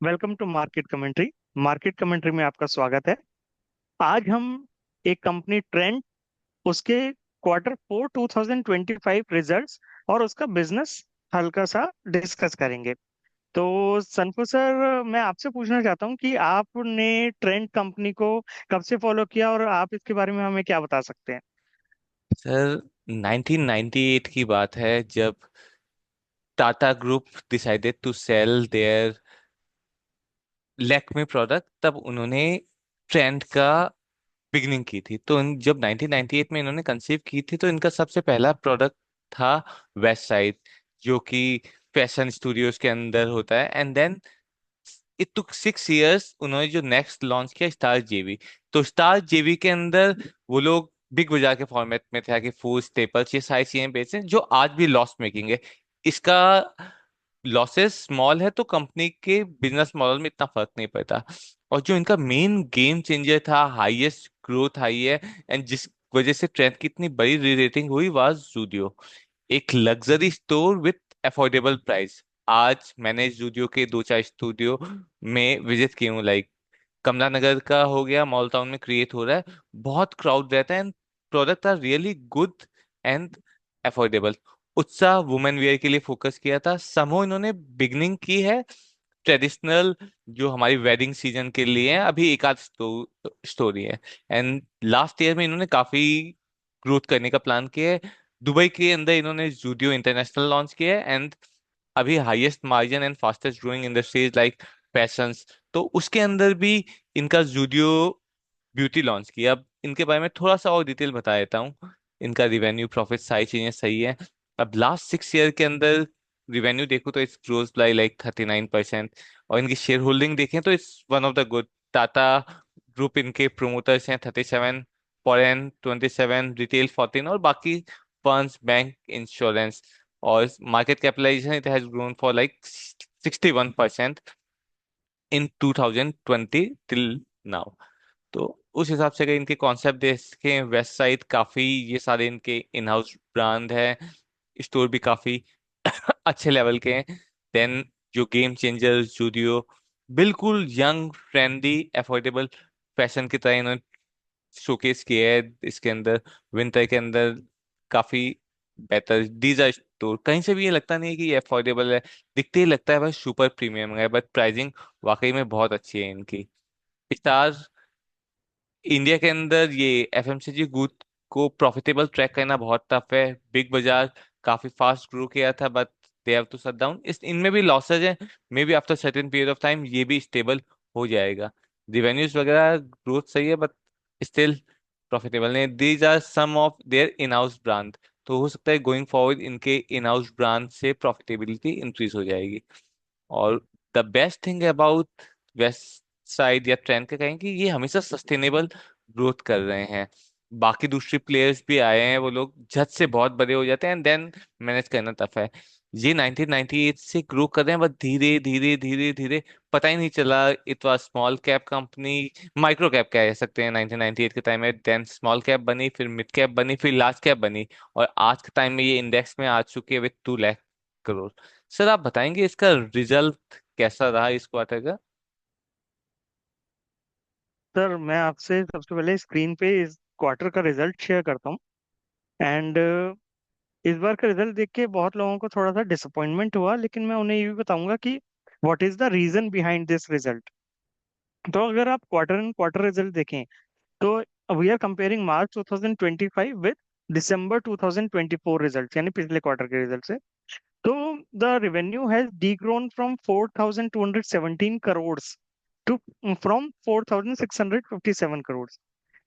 Welcome to market commentary. Market commentary में आपका स्वागत है। आज हम एक कंपनी ट्रेंड, उसके क्वार्टर 4 2025 रिजल्ट्स और उसका बिजनेस हल्का सा डिस्कस करेंगे। तो सनफू सर, मैं आपसे पूछना चाहता हूँ कि आपने ट्रेंड कंपनी को कब से फॉलो किया और आप इसके बारे में हमें क्या बता सकते हैं। सर, 1998 की बात है जब Tata group decided to sell their Lakme product. तब उन्होंने ट्रेंड का बिगनिंग की थी। तो जब 1998 में इन्होंने कंसीव की थी तो इनका सबसे पहला प्रोडक्ट था वेस्ट साइड, जो कि फैशन स्टूडियोज के अंदर होता है। And then it took 6 years, उन्होंने जो नेक्स्ट लॉन्च किया स्टार जेवी। तो स्टार जेवी के अंदर वो लोग बिग बाजार के फॉर्मेट में थे कि फूड स्टेपल्स ये सारी चीजें बेचते हैं जो आज भी लॉस मेकिंग है। इसका लॉसेस स्मॉल है तो कंपनी के बिजनेस मॉडल में इतना फर्क नहीं पड़ता। और जो इनका मेन गेम चेंजर था, हाईएस्ट ग्रोथ हाई है, एंड जिस वजह से ट्रेंड की इतनी बड़ी री रेटिंग हुई, वाज जूडियो। एक luxury store with affordable price. आज मैंने जूडियो के दो चार स्टूडियो में विजिट किए हूँ, लाइक कमला नगर का हो गया, मॉल टाउन में क्रिएट हो रहा है। बहुत क्राउड रहता है and product are really good and affordable. Utsa women wear के लिए फोकस किया था। समो इन्होंने बिगनिंग की है ट्रेडिशनल, जो हमारी वेडिंग सीजन के लिए है। अभी एक आध स्टोरी है। एंड लास्ट ईयर में इन्होंने काफी ग्रोथ करने का प्लान किया है। दुबई के अंदर इन्होंने जूडियो इंटरनेशनल लॉन्च किया है। एंड अभी highest margin and fastest growing industries like fashions, तो उसके अंदर भी इनका जूडियो ब्यूटी लॉन्च किया। अब इनके बारे में थोड़ा सा और डिटेल बता देता हूँ। इनका रिवेन्यू, प्रॉफिट, सारी चीजें सही है। अब लास्ट 6 ईयर के अंदर रिवेन्यू देखो तो इट्स ग्रोज बाय लाइक 39%। और इनकी शेयर होल्डिंग देखें तो it's one of the good. Tata group इनके प्रोमोटर्स हैं 37, फॉरेन 27, रिटेल 14, और बाकी फंड्स, बैंक, इंश्योरेंस। और market capitalization it has grown for like 61% in 2020 till now. तो उस हिसाब से अगर इनके कॉन्सेप्ट देखें, वेस्ट साइड काफी, ये सारे इनके इन हाउस ब्रांड है। स्टोर भी काफी अच्छे लेवल के हैं। देन जो गेम चेंजर जूडियो, बिल्कुल यंग, फ्रेंडली, अफोर्डेबल फैशन की तरह इन्होंने शोकेस किया है इसके अंदर। विंटर के अंदर काफी बेहतर डीजर स्टोर, कहीं से भी ये लगता नहीं है कि ये अफोर्डेबल है। दिखते ही लगता है बस सुपर प्रीमियम है, बट प्राइसिंग वाकई में बहुत अच्छी है इनकी। स्टार इंडिया के अंदर ये एफएमसीजी गुड को प्रॉफिटेबल ट्रैक करना बहुत टफ है। बिग बाजार काफी फास्ट ग्रो किया था, but they have to shut down. इस इनमें भी लॉसेज है। Maybe after certain period of time ये भी स्टेबल हो जाएगा। रिवेन्यूज वगैरह ग्रोथ सही है, बट स्टिल प्रॉफिटेबल नहीं। These are some of their in house brand. तो हो सकता है गोइंग फॉरवर्ड इनके इन हाउस ब्रांड से प्रॉफिटेबिलिटी इंक्रीज हो जाएगी। और the best thing about Westside या ट्रेंड का कहें कि ये हमेशा सस्टेनेबल ग्रोथ कर रहे हैं। बाकी दूसरे प्लेयर्स भी आए हैं, वो लोग झट से बहुत बड़े हो जाते हैं एंड देन मैनेज करना टफ है। ये 1998 से ग्रो कर रहे हैं, बस धीरे धीरे धीरे धीरे। पता ही नहीं चला it was small cap company, micro cap कह सकते हैं 1998 के टाइम में। देन स्मॉल कैप बनी, फिर मिड कैप बनी, फिर लार्ज कैप बनी। और आज के टाइम में ये इंडेक्स में आ चुकी है विद 2 लाख करोड़। सर, आप बताएंगे इसका रिजल्ट कैसा रहा इस क्वार्टर का? सर, मैं आपसे सबसे पहले स्क्रीन पे इस क्वार्टर का रिजल्ट शेयर करता हूँ। एंड इस बार का रिजल्ट देख के बहुत लोगों को थोड़ा सा डिसअपॉइंटमेंट हुआ, लेकिन मैं उन्हें ये भी बताऊंगा कि what is the reason behind this result. तो अगर आप क्वार्टर एंड क्वार्टर रिजल्ट देखें तो we are comparing March 2025 with December 2024 result, यानी पिछले क्वार्टर के रिजल्ट से। तो the revenue has degrown from 4217 crore to from 4657 crore.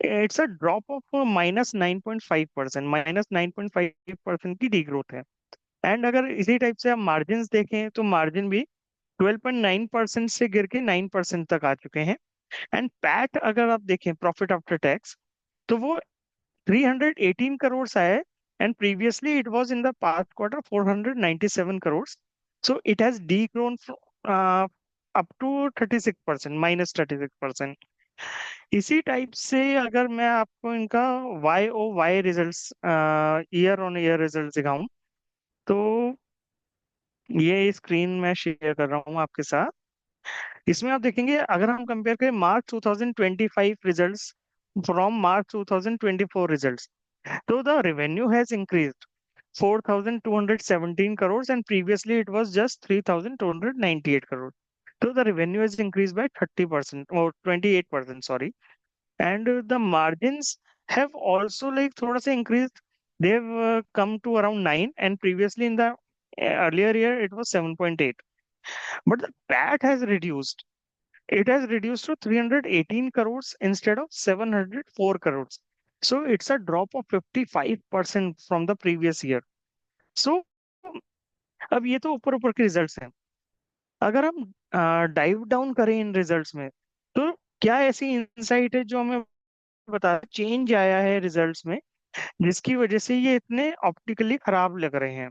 It's a drop of -9.5%, -9.5% की डीग्रोथ है। एंड अगर इसी टाइप से आप मार्जिन देखें तो मार्जिन भी 12.9% से गिर के 9% तक आ चुके हैं। एंड पैट अगर आप देखें, प्रॉफिट आफ्टर टैक्स, तो वो 318 करोड़ आया है। And previously it was in the past quarter 497 crore. So it has degrown up to 36%, -36%। इसी टाइप से अगर मैं आपको इनका Y O Y results, year on year result दिखाऊं, तो ये स्क्रीन मैं शेयर कर रहा हूँ आपके साथ। इसमें आप देखेंगे, अगर हम कंपेयर करें मार्च 2025 रिजल्ट्स फ्रॉम मार्च 2024 रिजल्ट्स, तो the revenue has increased 4,217 crores and previously it was just 3,298 crores. So the revenue has increased by 30% or 28%, sorry. And the margins have also like thoda sa increased. They've come to around 9 and previously in the earlier year it was 7.8. But the PAT has reduced. It has reduced to 318 crores instead of 704 crores. So it's a drop of 55% from the previous year. So अब ये तो ऊपर ऊपर के results हैं। अगर हम dive down करें इन रिजल्ट्स में, तो क्या ऐसी इंसाइट है जो हमें बता चेंज आया है रिजल्ट्स में जिसकी वजह से ये इतने ऑप्टिकली खराब लग रहे हैं।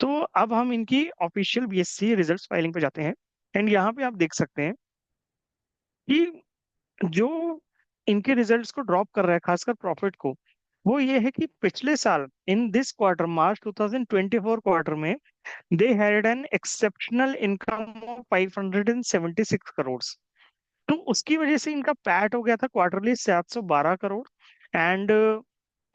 तो अब हम इनकी ऑफिशियल बीएससी रिजल्ट्स फाइलिंग पे जाते हैं। एंड यहाँ पे आप देख सकते हैं कि जो इनके रिजल्ट्स को ड्रॉप कर रहा है खासकर प्रॉफिट को, वो ये है कि पिछले साल in this quarter March 2024 quarter में they had an exceptional income of 576 crores। तो उसकी वजह से इनका पैट हो गया था quarterly 712 crore. And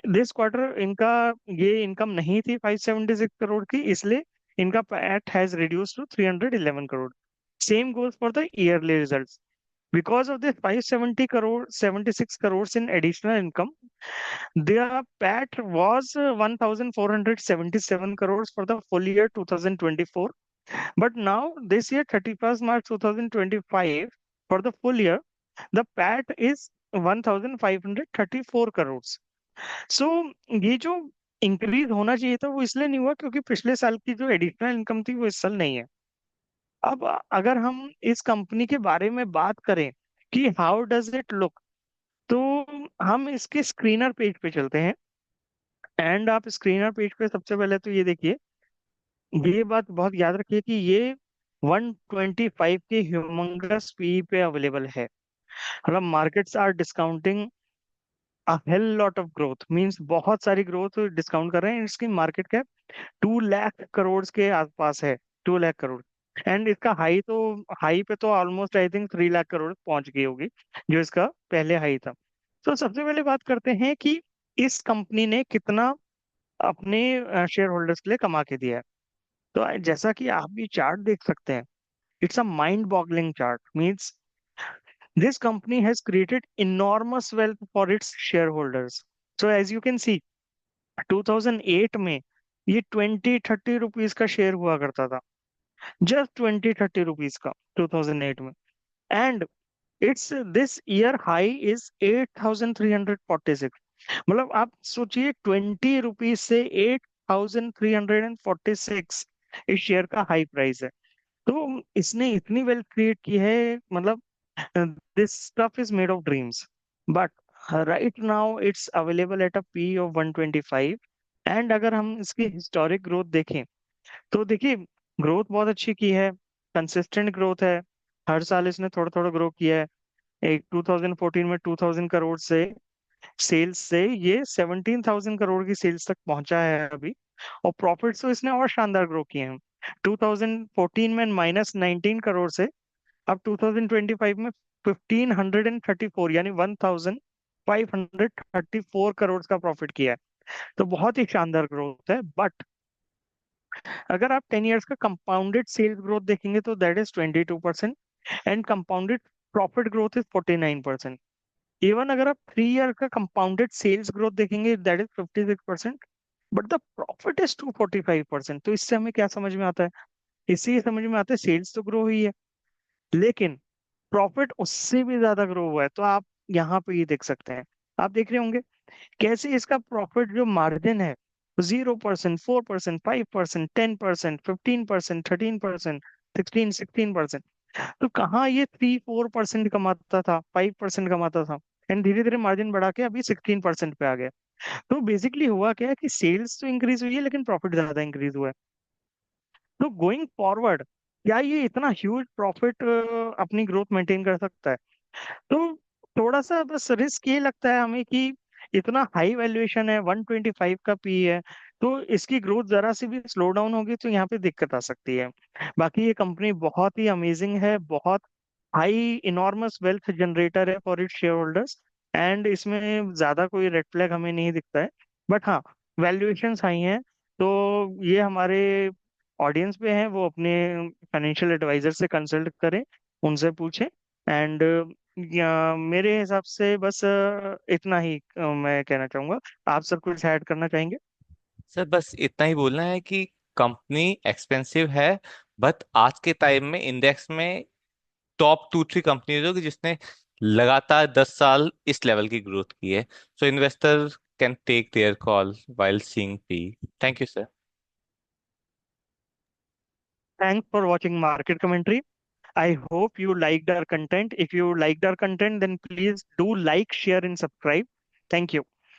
this quarter इनका ये इनकम नहीं थी 576 करोड़ की, इसलिए इनका PAT has reduce to 311 crore. Same goes for the yearly results. Because of this 570 crore 76 crores in additional income, their PAT was 1,477 crores for the full year 2024. But now, this year, 31st March 2025, for the full year, the PAT is 1,534 crores. So, ये जो increase होना चाहिए था वो इसलिए नहीं हुआ क्योंकि पिछले साल की जो एडिशनल इनकम थी वो इस साल नहीं है। अब अगर हम इस कंपनी के बारे में बात करें कि हाउ डज इट लुक, तो हम इसके स्क्रीनर पेज पे चलते हैं। एंड आप स्क्रीनर पेज पे सबसे पहले तो ये देखिए, ये बात बहुत याद रखिए कि ये 125 के ह्यूमंगस पी पे अवेलेबल है। मतलब markets are discounting a hell lot of growth, means बहुत सारी ग्रोथ डिस्काउंट कर रहे हैं। इसकी मार्केट कैप 2 लाख करोड़ के आसपास है, 2 लाख करोड़। एंड इसका हाई पे तो almost I think 3 lakh crore पहुंच गई होगी, जो इसका पहले हाई था। तो सबसे पहले बात करते हैं कि इस कंपनी ने कितना अपने शेयर होल्डर्स के लिए कमा के दिया है। तो जैसा कि आप भी चार्ट देख सकते हैं, it's a mind boggling chart. Means this company has created enormous wealth for its shareholders. So as you can see, 2008 में ये 20-30 रुपीज का शेयर हुआ करता था, जस्ट 20-30 रुपीज का 2008 में। And it's this year high is 8,346। मतलब आप सोचिए, 20 रुपीज से 8,346 इस शेयर का हाई प्राइस है। तो इसने इतनी वेल्थ क्रिएट की है, मतलब this stuff is made of dreams. But right now it's available at a P of 125। And अगर हम इसकी हिस्टोरिक ग्रोथ देखें, तो देखिए ग्रोथ बहुत अच्छी की है, कंसिस्टेंट ग्रोथ है। हर साल इसने थोड़ा थोड़ा ग्रो किया है। एक 2014 में 2,000 करोड़ से सेल्स से ये 17,000 करोड़ की सेल्स तक पहुंचा है अभी। और प्रॉफिट तो इसने और शानदार ग्रो किए हैं। 2014 में -19 करोड़ से अब 2025 में 1,534 यानी 1,534 करोड़ का प्रॉफिट किया है। तो बहुत ही शानदार ग्रोथ है। बट अगर आप 10 इयर्स का कंपाउंडेड सेल्स ग्रोथ देखेंगे तो that is 22% and compounded profit growth is 49%। Even अगर आप 3 ईयर का कंपाउंडेड सेल्स ग्रोथ देखेंगे that is 56%, but the profit is 245%। तो इससे हमें क्या समझ में आता है? इससे ये समझ में आता है सेल्स तो ग्रो हुई है, लेकिन प्रॉफिट उससे भी ज्यादा ग्रो हुआ है। तो आप यहाँ पे ये देख सकते हैं, आप देख रहे होंगे कैसे इसका प्रॉफिट जो मार्जिन है 0%, 4%, 5%, 10%, 15%, 13%, 16% तो कहाँ ये 3-4% कमाता था, 5% कमाता था, एंड धीरे धीरे मार्जिन बढ़ा के अभी 16% पे आ गया। तो बेसिकली हुआ क्या है कि सेल्स तो इंक्रीज हुई है लेकिन प्रॉफिट ज्यादा इंक्रीज हुआ है। तो गोइंग फॉरवर्ड क्या ये इतना ह्यूज प्रॉफिट अपनी ग्रोथ मेंटेन कर सकता है? तो थोड़ा सा बस रिस्क ये लगता है हमें कि इतना हाई वैल्यूएशन है, 125 का पी है, तो इसकी ग्रोथ जरा सी भी स्लो डाउन होगी तो यहाँ पे दिक्कत आ सकती है। बाकी ये कंपनी बहुत ही अमेजिंग है, बहुत हाई इनॉर्मस वेल्थ जनरेटर है for its share holders. And इसमें ज्यादा कोई रेड फ्लैग हमें नहीं दिखता है। बट हाँ, वैल्यूएशंस हाई हैं। तो ये हमारे ऑडियंस पे हैं, वो अपने फाइनेंशियल एडवाइजर से कंसल्ट करें, उनसे पूछें। एंड मेरे हिसाब से बस इतना ही मैं कहना चाहूंगा। आप सब कुछ ऐड करना चाहेंगे? सर बस इतना ही बोलना है कि कंपनी एक्सपेंसिव है, बट आज के टाइम में इंडेक्स में टॉप 2 3 कंपनीज हो कि जिसने लगातार 10 साल इस लेवल की ग्रोथ की है। So investor can take their call while seeing P. Thank you sir. Thanks for watching Market Commentary. I hope you liked our content. If you liked our content, then please do like, share, and subscribe. Thank you.